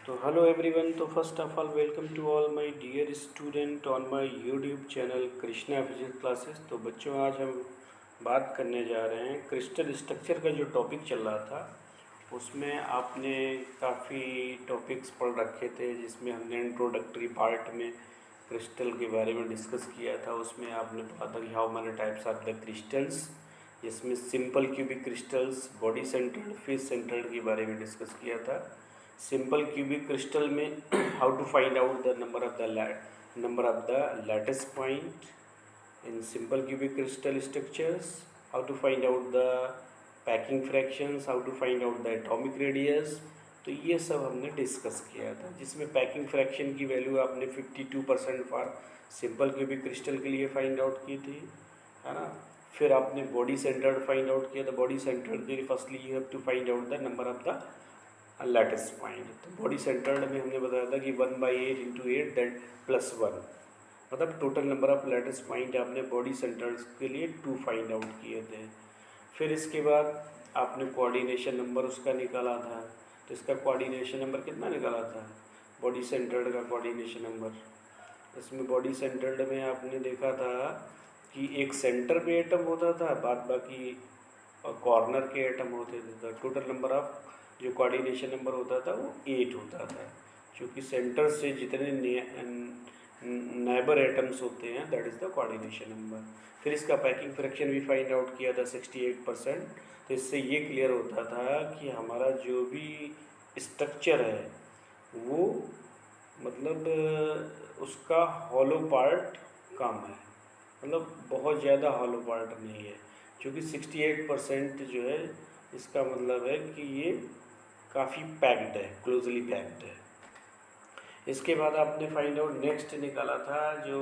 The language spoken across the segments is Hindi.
तो हेलो एवरीवन। तो first of all welcome to all my dear student on my YouTube channel Krishna physics classes. तो बच्चों, आज हम बात करने जा रहे हैं क्रिस्टल स्ट्रक्चर का। जो टॉपिक चल रहा था उसमें आपने काफ़ी टॉपिक्स पढ़ रखे थे, जिसमें हमने इंट्रोडक्टरी पार्ट में क्रिस्टल के बारे में डिस्कस किया था। उसमें आपने पढ़ा था कि how many types of the crystals, जिसमें simple cubic crystals, body centred, face centred के बारे में डिस्कस किया था। सिंपल क्यूबिक क्रिस्टल में how to find out the number of the lattice point in simple cubic crystal structures, how to find out the packing fractions, how to find out the atomic radius. तो ये सब हमने डिस्कस किया था, जिसमें पैकिंग फ्रैक्शन की वैल्यू आपने 52% फॉर सिंपल क्यूबिक क्रिस्टल के लिए फाइंड आउट की थी, है ना। फिर आपने बॉडी सेंटर्ड फाइंड आउट किया था। बॉडी सेंटर्ड के लिए firstly you have to find out the number of the lattice point. तो बॉडी सेंटर्ड में हमने बताया था कि 1/8 इंटू 8 दैट +1, मतलब total number of lattice point आपने बॉडी सेंटर्ड के लिए 2 फाइंड आउट किए थे। फिर इसके बाद आपने कोऑर्डिनेशन नंबर उसका निकाला था। तो इसका कोऑर्डिनेशन नंबर कितना निकाला था? बॉडी सेंटर्ड का कोऑर्डिनेशन नंबर, इसमें बॉडी सेंटर्ड में आपने देखा था कि एक सेंटर पे एटम होता था, बाद बाकी कॉर्नर के एटम होते थे। तो टोटल नंबर ऑफ जो कोऑर्डिनेशन नंबर होता था वो 8 होता था, क्योंकि सेंटर से जितने नेबर एटम्स होते हैं that is the coordination number. फिर इसका पैकिंग फ्रैक्शन भी फाइंड आउट किया था 68%। तो इससे ये क्लियर होता था कि हमारा जो भी स्ट्रक्चर है वो मतलब उसका हॉलो पार्ट कम है, मतलब बहुत ज़्यादा हॉलो पार्ट नहीं है, क्योंकि 68% जो है इसका मतलब है कि ये काफ़ी पैक्ड है, क्लोजली पैक्ड है। इसके बाद आपने फाइंड आउट नेक्स्ट निकाला था जो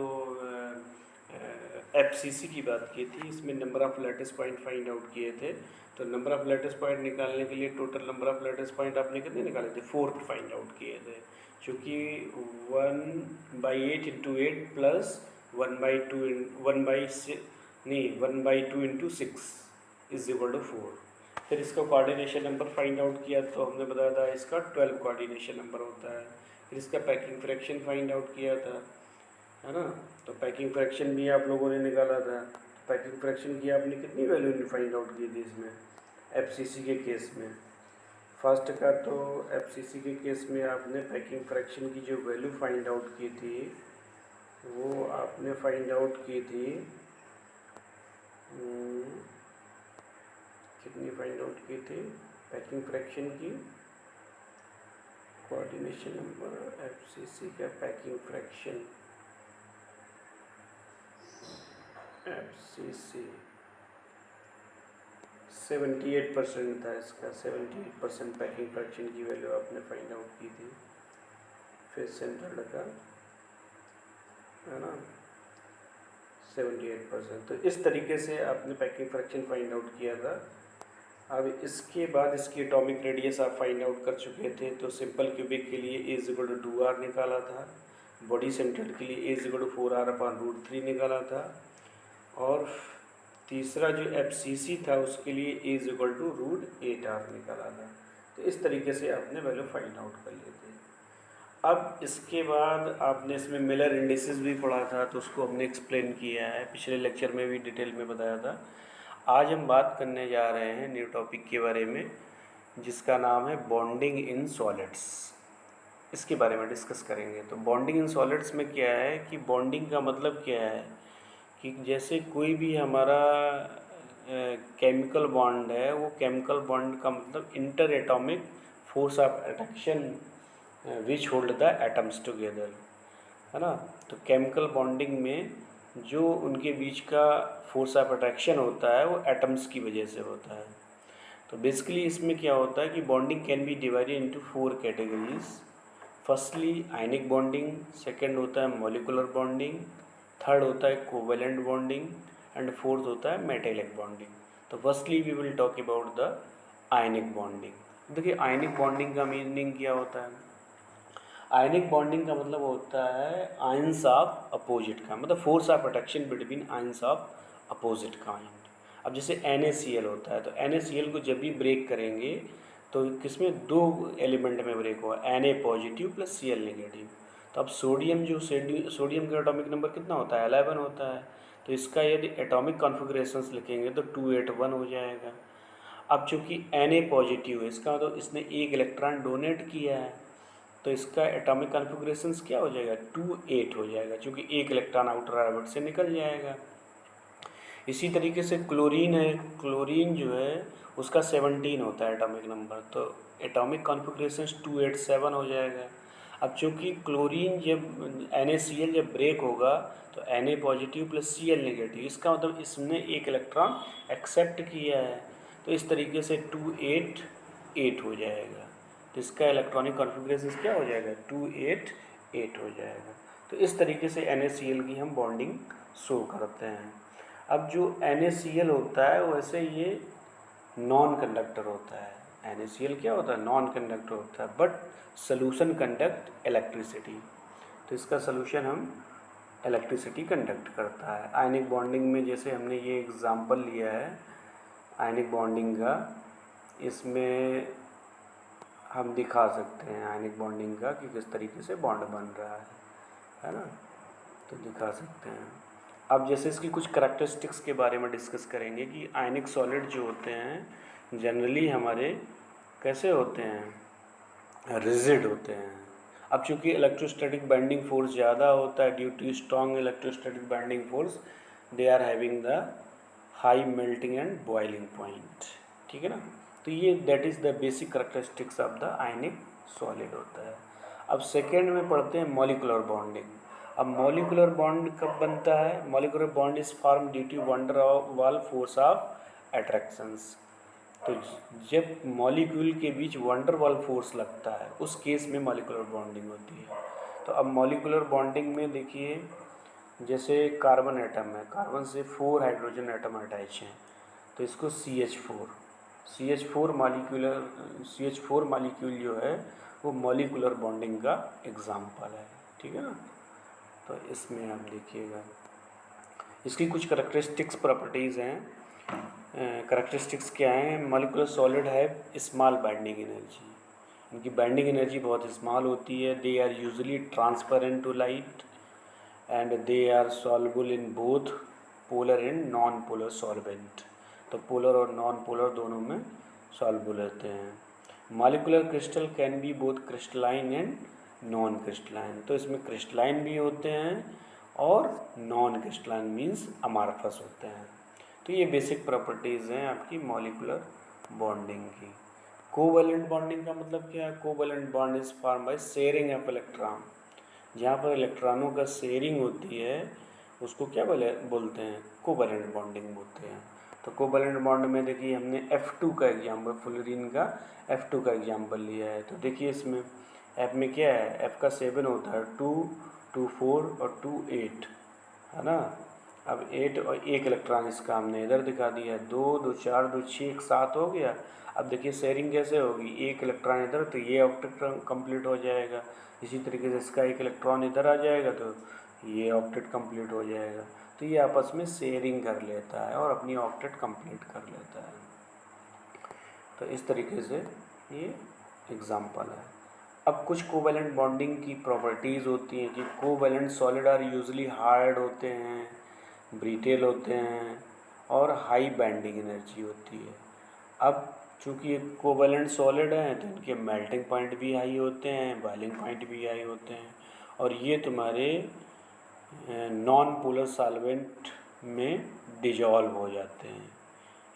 FCC की बात की थी। इसमें number of lattice point find out किए थे। तो नंबर ऑफ़ लैटिस पॉइंट निकालने के लिए total number of lattice point आपने कितने निकाले थे? 4 फाइंड आउट किए थे, क्योंकि 1/8 into 8 plus 1/2 1/2 into 6 is equal to 4। फिर इसका कोऑर्डिनेशन नंबर फाइंड आउट किया तो हमने बताया था इसका 12 कोऑर्डिनेशन नंबर होता है। फिर इसका पैकिंग फ्रैक्शन फाइंड आउट किया था, है ना। तो पैकिंग फ्रैक्शन भी आप लोगों ने निकाला था। तो पैकिंग फ्रैक्शन की आपने कितनी वैल्यू फाइंड आउट की थी इसमें FCC के केस में? फर्स्ट का तो FCC के केस में आपने पैकिंग फ्रैक्शन की जो वैल्यू फाइंड आउट की थी वो आपने फाइंड आउट की थी कितनी फाइंड आउट की थी पैकिंग फ्रैक्शन की? कोऑर्डिनेशन नंबर FCC का पैकिंग फ्रैक्शन FCC 78% था इसका। 78% पैकिंग फ्रैक्शन की वैल्यू आपने फाइंड आउट की थी फेस सेंटर्ड का, है ना, 78%। तो इस तरीके से आपने पैकिंग फ्रैक्शन फाइंड आउट किया था। अब इसके बाद इसकी एटॉमिक रेडियस आप फाइंड आउट कर चुके थे। तो सिंपल क्यूबिक के लिए A=2R निकाला था, बॉडी सेंटर्ड के लिए A=4R/√3 निकाला था, और तीसरा जो FCC था उसके लिए A=√8R निकाला था। तो इस तरीके से आपने वैल्यू फाइंड आउट कर लिए थे। अब इसके बाद आपने इसमें मिलर इंडिसेस भी पढ़ा था, तो उसको हमने एक्सप्लेन किया है, पिछले लेक्चर में भी डिटेल में बताया था। आज हम बात करने जा रहे हैं न्यू टॉपिक के बारे में, जिसका नाम है बॉन्डिंग इन सॉलिड्स। इसके बारे में डिस्कस करेंगे। तो बॉन्डिंग इन सॉलिड्स में क्या है कि बॉन्डिंग का मतलब क्या है कि जैसे कोई भी हमारा केमिकल बॉन्ड है, वो केमिकल बॉन्ड का मतलब inter atomic force of attraction which hold the atoms together, है ना। तो केमिकल बॉन्डिंग में जो उनके बीच का फोर्स ऑफ अट्रैक्शन होता है वो एटम्स की वजह से होता है। तो बेसिकली इसमें क्या होता है कि bonding can be divided into 4 categories. Firstly ionic bonding, second होता है मॉलिकुलर बॉन्डिंग, थर्ड होता है कोवेलेंट बॉन्डिंग, एंड फोर्थ होता है मेटेलिक बॉन्डिंग। तो firstly we will talk about the ionic bonding. देखिए आयनिक बॉन्डिंग का मीनिंग क्या होता है? आयनिक बॉन्डिंग का मतलब होता है आयंस ऑफ अपोजिट का, मतलब force of attraction between ions of opposite kind. अब जैसे NaCl होता है, तो NaCl को जब भी ब्रेक करेंगे तो किसमें 2 एलिमेंट में ब्रेक हुआ, Na positive plus Cl negative. तो अब सोडियम का एटॉमिक नंबर कितना होता है, 11 होता है। तो इसका यदि एटॉमिक कॉन्फ़िगरेशंस लिखेंगे तो 281 हो जाएगा। अब चूँकि Na पॉजिटिव है, इसका तो इसने एक इलेक्ट्रॉन डोनेट किया है, तो इसका एटॉमिक कॉन्फ़िगरेशंस क्या हो जाएगा, 28 हो जाएगा, क्योंकि एक इलेक्ट्रॉन आउटर ऑर्बिट से निकल जाएगा। इसी तरीके से क्लोरीन है, क्लोरीन जो है उसका 17 होता है एटॉमिक नंबर, तो एटॉमिक कॉन्फ़िगरेशंस 287 हो जाएगा। अब चूँकि क्लोरीन जब NaCl जब ब्रेक होगा तो Na positive plus Cl negative, इसका मतलब इसने एक इलेक्ट्रॉन एक्सेप्ट किया है, तो इस तरीके से 288 हो जाएगा। तो इसका इलेक्ट्रॉनिक कॉन्फ़िगरेशन क्या हो जाएगा, 288 हो जाएगा। तो इस तरीके से NaCl की हम बॉन्डिंग शो करते हैं। अब जो NaCl होता है वैसे ये नॉन कंडक्टर होता है। NaCl क्या होता है, नॉन कंडक्टर होता है, बट सॉल्यूशन कंडक्ट इलेक्ट्रिसिटी। तो इसका सॉल्यूशन हम इलेक्ट्रिसिटी कंडक्ट करता है। आयनिक बॉन्डिंग में जैसे हमने ये एग्जांपल लिया है आयनिक बॉन्डिंग का, इसमें हम दिखा सकते हैं आयनिक बॉन्डिंग का कि किस तरीके से बॉन्ड बन रहा है ना, तो दिखा सकते हैं। अब जैसे इसकी कुछ करैक्टरिस्टिक्स के बारे में डिस्कस करेंगे कि आयनिक सॉलिड जो होते हैं जनरली हमारे कैसे होते हैं, रिजिड होते हैं। अब चूँकि इलेक्ट्रोस्टैटिक बाइंडिंग फोर्स ज़्यादा होता है, due to strong electrostatic binding force they are having the high melting and boiling point, ठीक है ना। तो ये that is the basic characteristics of the ionic solid होता है। अब सेकेंड में पढ़ते हैं मॉलिकुलर बॉन्डिंग। अब मॉलिकुलर बॉन्ड कब बनता है, molecular bond is form due to van der Waals force of attractions. तो जब मॉलिक्यूल के बीच वंडर वाल फोर्स लगता है उस केस में मॉलिकुलर बॉन्डिंग होती है। तो अब मॉलिकुलर बॉन्डिंग में देखिए, जैसे कार्बन एटम है, कार्बन से 4 हाइड्रोजन एटम अटैच हैं, तो इसको CH4 मॉलिक्यूल जो है वो मॉलिकुलर बॉन्डिंग का एग्जाम्पल है, ठीक है ना। तो इसमें आप देखिएगा इसकी कुछ करैक्टरिस्टिक्स प्रॉपर्टीज़ हैं। करैक्टरिस्टिक्स क्या हैं, मॉलिकुलर सॉलिड है स्मॉल बाइंडिंग एनर्जी, इनकी बाइंडिंग एनर्जी बहुत स्मॉल होती है। They are usually transparent to light and they are soluble in both polar and non polar solvent. तो पोलर और नॉन पोलर दोनों में सॉल्युबल रहते हैं। Molecular crystal can be both crystalline and non crystalline, तो इसमें क्रिस्टलाइन भी होते हैं और नॉन क्रिस्टलाइन मीन्स अमारफस होते हैं। तो ये बेसिक प्रॉपर्टीज़ हैं आपकी मॉलिकुलर बॉन्डिंग की। कोवैलेंट बॉन्डिंग का मतलब क्या है, covalent bond is form by sharing of electron. जहाँ पर इलेक्ट्रॉनों का शेयरिंग होती है उसको क्या बोलते हैं, कोवैलेंट बॉन्डिंग बोलते हैं। तो कोवैलेंट बॉन्ड में देखिए हमने F2 का एग्जाम्पल, फ्लोरीन का F2 का एग्जाम्पल लिया है। तो देखिए इसमें F में क्या है, F का 7 होता है, 2, 2, 4 और 2, 8 है ना। अब 8 और एक इलेक्ट्रॉन इसका हमने इधर दिखा दिया, 2, 2, 4, 2, 6, 7 हो गया। अब देखिए शेयरिंग कैसे होगी, एक इलेक्ट्रॉन इधर तो ये ऑक्टेट कंप्लीट हो जाएगा, इसी तरीके से इसका एक इलेक्ट्रॉन इधर आ जाएगा तो ये ऑक्टेट कंप्लीट हो जाएगा। तो ये आपस में शेयरिंग कर लेता है और अपनी ऑक्टेट कंप्लीट कर लेता है। तो इस तरीके से ये एग्जाम्पल है। अब कुछ कोवैलेंट बॉन्डिंग की प्रॉपर्टीज़ होती हैं कि covalent solid are usually hard होते हैं, ब्रिटेल होते हैं और हाई बाइंडिंग एनर्जी होती है। अब चूँकि ये कोवैलेंट सॉलिड हैं तो इनके मेल्टिंग पॉइंट भी हाई होते हैं, बॉइलिंग पॉइंट भी हाई होते हैं, और ये तुम्हारे नॉन पोलर सॉल्वेंट में डिजॉल्व हो जाते हैं।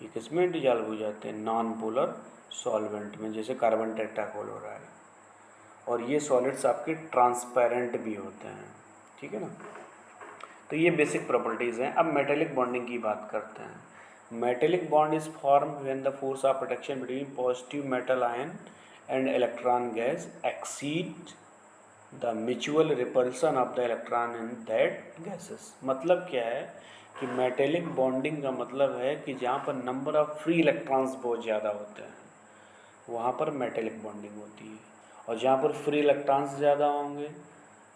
ये किसमें डिजॉल्व हो जाते हैं, नॉन पोलर सॉल्वेंट में, जैसे कार्बन टेट्राक्लोराइड। और ये सॉलिड्स आपके ट्रांसपेरेंट भी होते हैं, ठीक है ना। तो ये बेसिक प्रॉपर्टीज़ हैं। अब मेटेलिक बॉन्डिंग की बात करते हैं। Metallic bond is form when the force of attraction between positive metal ion and electron gas exceed the mutual repulsion of the electron in that gases. मतलब क्या है कि मेटेलिक बॉन्डिंग का मतलब है कि जहाँ पर नंबर ऑफ फ्री इलेक्ट्रॉन्स बहुत ज़्यादा होते हैं वहाँ पर मेटेलिक बॉन्डिंग होती है, और जहाँ पर फ्री इलेक्ट्रॉन्स ज़्यादा होंगे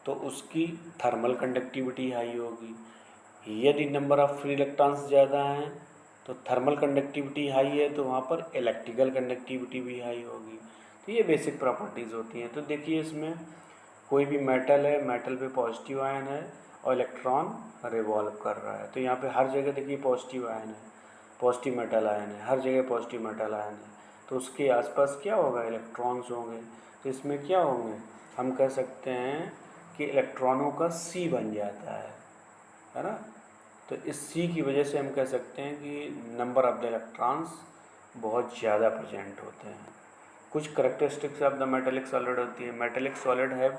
तो उसकी थर्मल कंडक्टिविटी हाई होगी। यदि नंबर ऑफ फ्री इलेक्ट्रॉन्स ज़्यादा हैं तो थर्मल कंडक्टिविटी हाई है तो वहाँ पर इलेक्ट्रिकल कंडक्टिविटी भी हाई होगी। तो ये बेसिक प्रॉपर्टीज़ होती हैं। तो देखिए इसमें कोई भी मेटल है, मेटल पे पॉजिटिव आयन है और इलेक्ट्रॉन रिवॉल्व कर रहा है। तो यहाँ पे हर जगह देखिए पॉजिटिव आयन है, पॉजिटिव मेटल आयन है, हर जगह पॉजिटिव मेटल आयन है। तो उसके आसपास क्या होगा, इलेक्ट्रॉन्स होंगे। तो इसमें क्या होंगे, हम कह सकते हैं कि इलेक्ट्रॉनों का सी बन जाता है ना। तो इस सी की वजह से हम कह सकते हैं कि नंबर ऑफ द इलेक्ट्रॉन्स बहुत ज़्यादा प्रेजेंट होते हैं। कुछ characteristics of the metallic solid होती है। Metallic solid have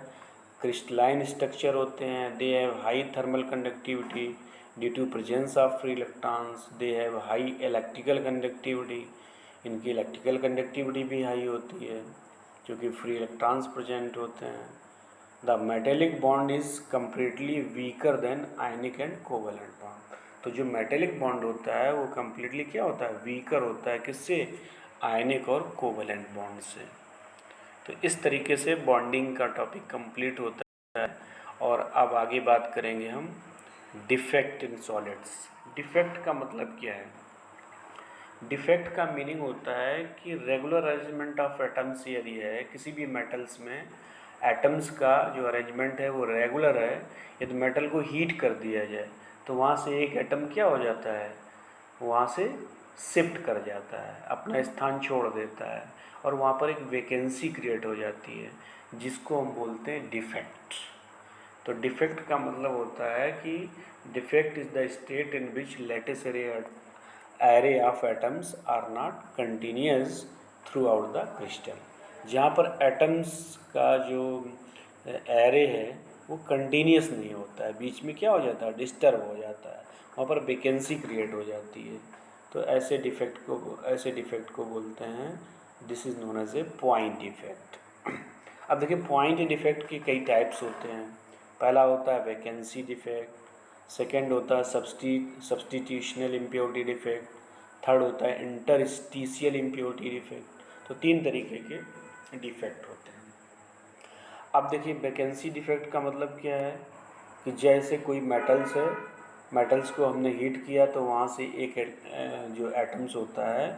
crystalline structure होते हैं, they have high thermal conductivity due to presence of free electrons, they have high electrical conductivity, इनकी इलेक्ट्रिकल कंडक्टिविटी भी हाई होती है क्योंकि फ्री इलेक्ट्रॉन्स प्रेजेंट होते हैं। The metallic bond is completely weaker than ionic and covalent bond. तो जो मेटेलिक बॉन्ड होता है वो कम्प्लीटली क्या होता है, वीकर होता है। किससे, आयनिक और कोवेलेंट बॉन्ड से। तो इस तरीके से बॉन्डिंग का टॉपिक कंप्लीट होता है। और अब आगे बात करेंगे हम डिफेक्ट इन सॉलिड्स। डिफेक्ट का मतलब क्या है, डिफेक्ट का मीनिंग होता है कि रेगुलर अरेंजमेंट ऑफ एटम्स यदि है किसी भी मेटल्स में, एटम्स का जो अरेंजमेंट है वो रेगुलर है, यदि मेटल को हीट कर दिया जाए तो वहाँ से एक एटम क्या हो जाता है, वहाँ से शिफ्ट कर जाता है, अपना स्थान छोड़ देता है और वहाँ पर एक वैकेंसी क्रिएट हो जाती है जिसको हम बोलते हैं डिफेक्ट। तो डिफेक्ट का मतलब होता है कि defect is the state in which lattice array of atoms are not continuous throughout the crystal. जहाँ पर एटम्स का जो एरे है वो कंटिन्यूस नहीं होता है, बीच में क्या हो जाता है, डिस्टर्ब हो जाता है, वहाँ पर वैकेंसी क्रिएट हो जाती है। तो ऐसे डिफेक्ट को बोलते हैं, this is known as a point defect. अब देखिए पॉइंट डिफेक्ट के कई टाइप्स होते हैं। पहला होता है वैकेंसी डिफेक्ट, सेकेंड होता है सब्सटीट्यूशनल इम्प्योरिटी डिफेक्ट, थर्ड होता है इंटरस्टिशियल इम्प्योरिटी डिफेक्ट। तो 3 तरीके के डिफेक्ट होते हैं। अब देखिए वैकेंसी डिफेक्ट का मतलब क्या है कि जैसे कोई मेटल्स है, मेटल्स को हमने हीट किया तो वहाँ से एक जो एटम्स होता है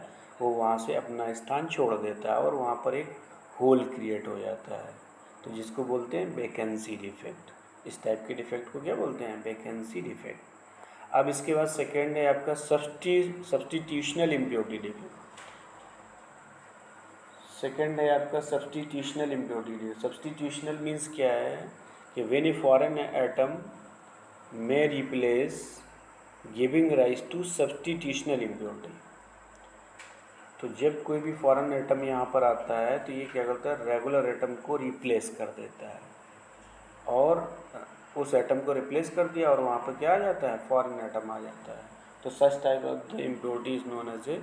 वो वहाँ से अपना स्थान छोड़ देता है और वहाँ पर एक होल क्रिएट हो जाता है, तो जिसको बोलते हैं वैकेंसी डिफेक्ट। इस टाइप के डिफेक्ट को क्या बोलते हैं, वैकेंसी डिफेक्ट। अब इसके बाद सेकेंड है आपका सब्सटीट्यूशनल इम्प्योरिटी डिफेक्ट। सेकेंड है आपका सब्सटीट्यूशनल इम्प्योरिटी। सब्सटीट्यूशनल मीन्स क्या है कि व्हेन ए फॉरेन एटम में replace giving rise to substitutional impurity. तो जब कोई भी फॉरेन एटम यहाँ पर आता है तो ये क्या करता है, रेगुलर एटम को रिप्लेस कर देता है और उस एटम को रिप्लेस कर दिया और वहाँ पर क्या आ जाता है, फॉरेन एटम आ जाता है। तो such type of the impurity is known as a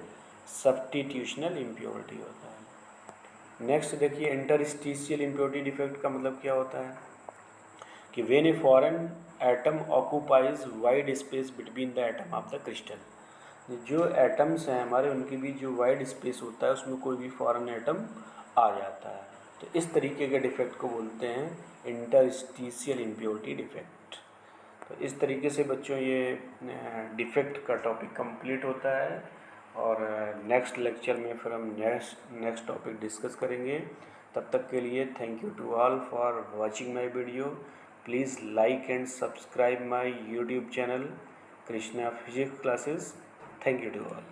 substitutional impurity होता है। नेक्स्ट देखिए इंटरस्टिशियल इम्प्योरिटी डिफेक्ट का मतलब क्या होता है कि when a foreign atom occupies wide space between the atom of the crystal. जो एटम्स हैं हमारे उनके बीच जो वाइड स्पेस होता है उसमें कोई भी फॉरेन एटम आ जाता है। तो इस तरीके के डिफेक्ट को बोलते हैं इंटरस्टिशियल इम्प्योरिटी डिफेक्ट। तो इस तरीके से बच्चों ये डिफेक्ट का टॉपिक कंप्लीट होता है और नेक्स्ट लेक्चर में फिर हम नेक्स्ट टॉपिक डिस्कस करेंगे। तब तक के लिए thank you to all for watching my video. Please like and subscribe my YouTube channel Krishna physics classes. Thank you to all.